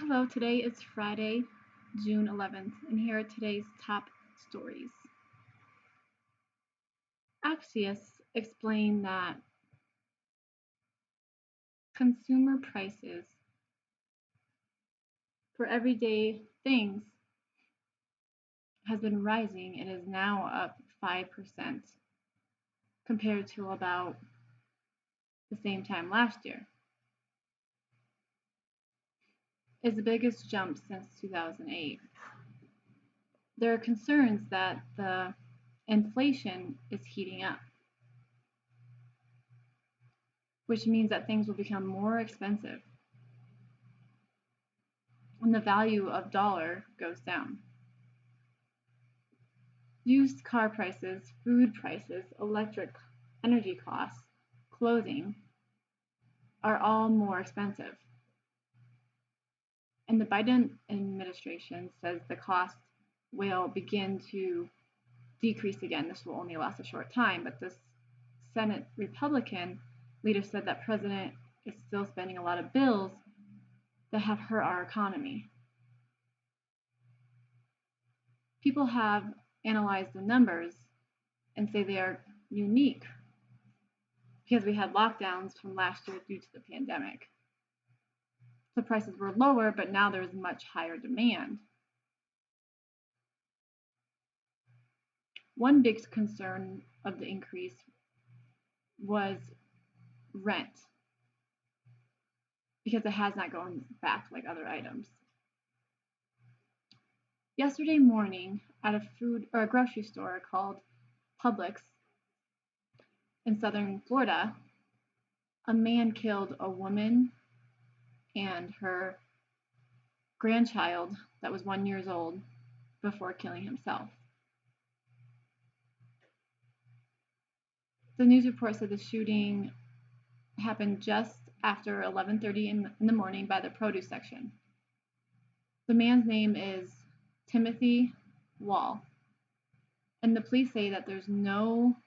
Hello, today is Friday, June 11th, and here are today's top stories. Axios explained that consumer prices for everyday things has been rising and is now up 5% compared to about the same time last year. It's the biggest jump since 2008. There are concerns that the inflation is heating up, which means that things will become more expensive and the value of dollar goes down. Used car prices, food prices, electric energy costs, clothing are all more expensive. And the Biden administration says the cost will begin to decrease again. This will only last a short time, but the Senate Republican leader said that President is still spending a lot of bills that have hurt our economy. People have analyzed the numbers and say they are unique because we had lockdowns from last year due to the pandemic. The prices were lower, but now there's much higher demand. One big concern of the increase was rent, because it has not gone back like other items. Yesterday morning, at a grocery store called Publix in southern Florida, a man killed a woman and her grandchild that was 1 year old before killing himself. The news report said the shooting happened just after 11:30 in the morning by the produce section. The man's name is Timothy Wall, and the police say that there's no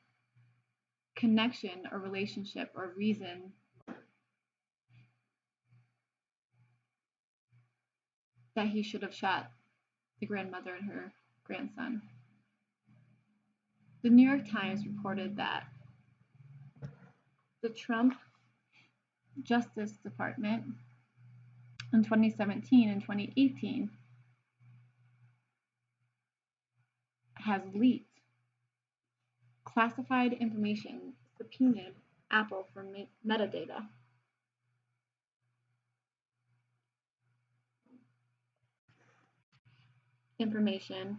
connection or relationship or reason that he should have shot the grandmother and her grandson. The New York Times reported that the Trump Justice Department in 2017 and 2018 has leaked classified information, subpoenaed Apple for metadata. Information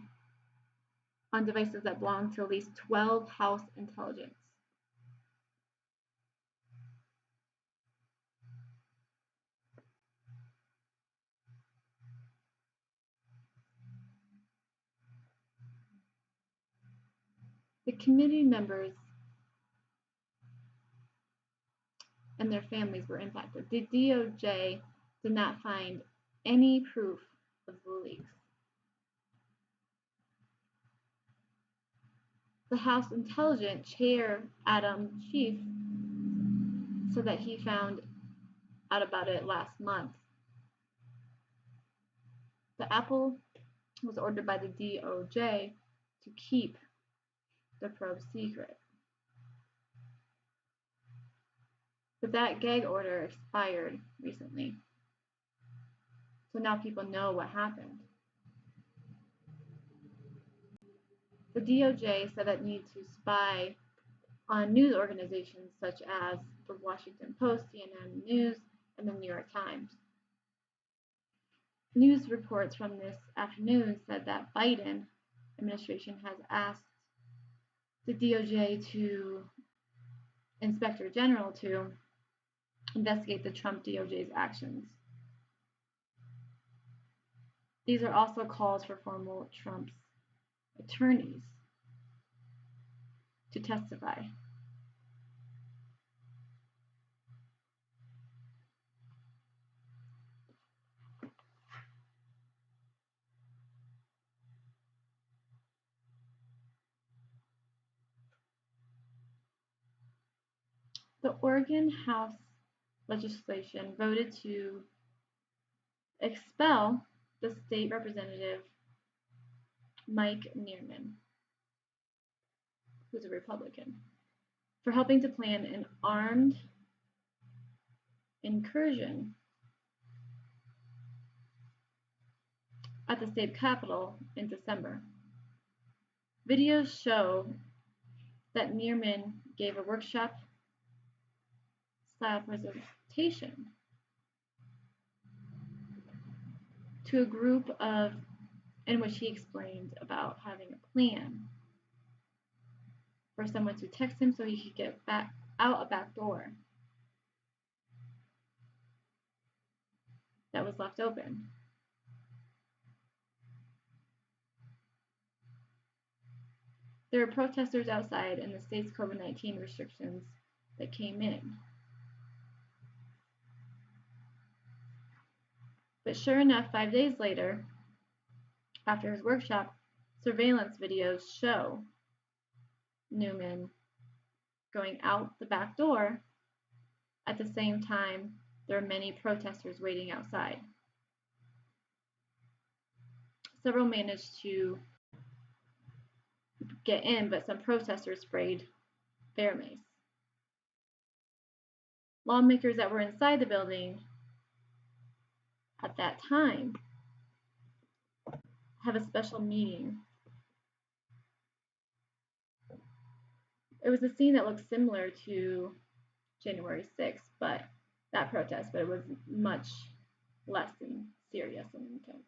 on devices that belong to at least 12 House intelligence. The committee members and their families were impacted. The DOJ did not find any proof of the leaks. The House Intelligence Chair, Adam Schiff, said that he found out about it last month. The Apple was ordered by the DOJ to keep the probe secret. But that gag order expired recently. So now people know what happened. The DOJ said it needs to spy on news organizations such as the Washington Post, CNN News, and the New York Times. News reports from this afternoon said that Biden administration has asked the DOJ to Inspector General to investigate the Trump DOJ's actions. These are also calls for former Trump's attorneys to testify. The Oregon House legislation voted to expel the state representative Mike Neerman, who's a Republican, for helping to plan an armed incursion at the state capitol in December. Videos show that Neerman gave a workshop-style presentation to a group in which he explained about having a plan for someone to text him so he could get out a back door that was left open. There were protesters outside and the state's COVID-19 restrictions that came in. But sure enough, 5 days later, after his workshop, surveillance videos show Newman going out the back door. At the same time, there are many protesters waiting outside. Several managed to get in, but some protesters sprayed bear mace. Lawmakers that were inside the building at that time have a special meeting. It was a scene that looked similar to January 6th, but it was much less serious and intense.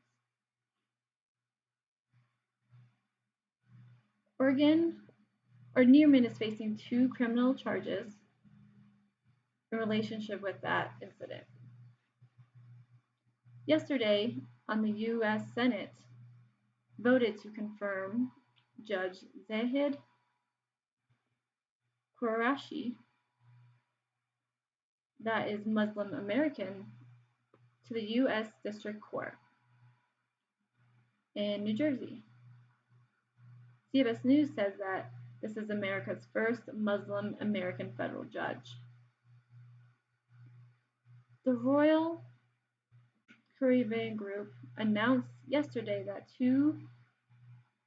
Neerman is facing 2 criminal charges in relationship with that incident. Yesterday, the U.S. Senate voted to confirm Judge Zahid Qureshi, that is Muslim American, to the U.S. District Court in New Jersey. CBS News says that this is America's first Muslim American federal judge. The Royal Caribbean Group announced yesterday that 2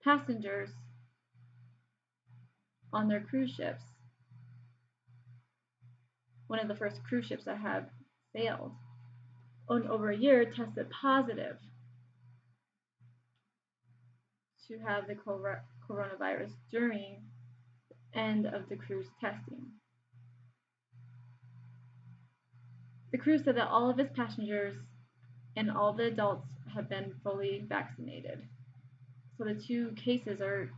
passengers on their cruise ships, one of the first cruise ships that have sailed in over a year, tested positive to have the coronavirus during the end of the cruise testing. The cruise said that all of its passengers and all the adults have been fully vaccinated. So the 2 cases are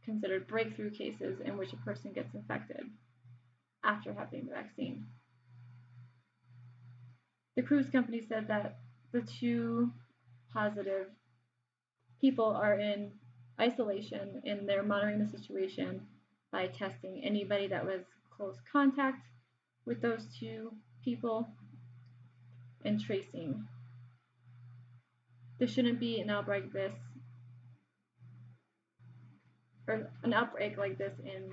considered breakthrough cases in which a person gets infected after having the vaccine. The cruise company said that the 2 positive people are in isolation and they're monitoring the situation by testing anybody that was close contact with those 2 people and tracing. There shouldn't be an outbreak like this in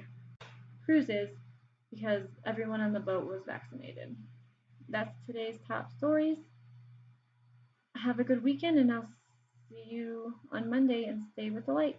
cruises because everyone on the boat was vaccinated. That's today's top stories. Have a good weekend, and I'll see you on Monday, and stay with the light.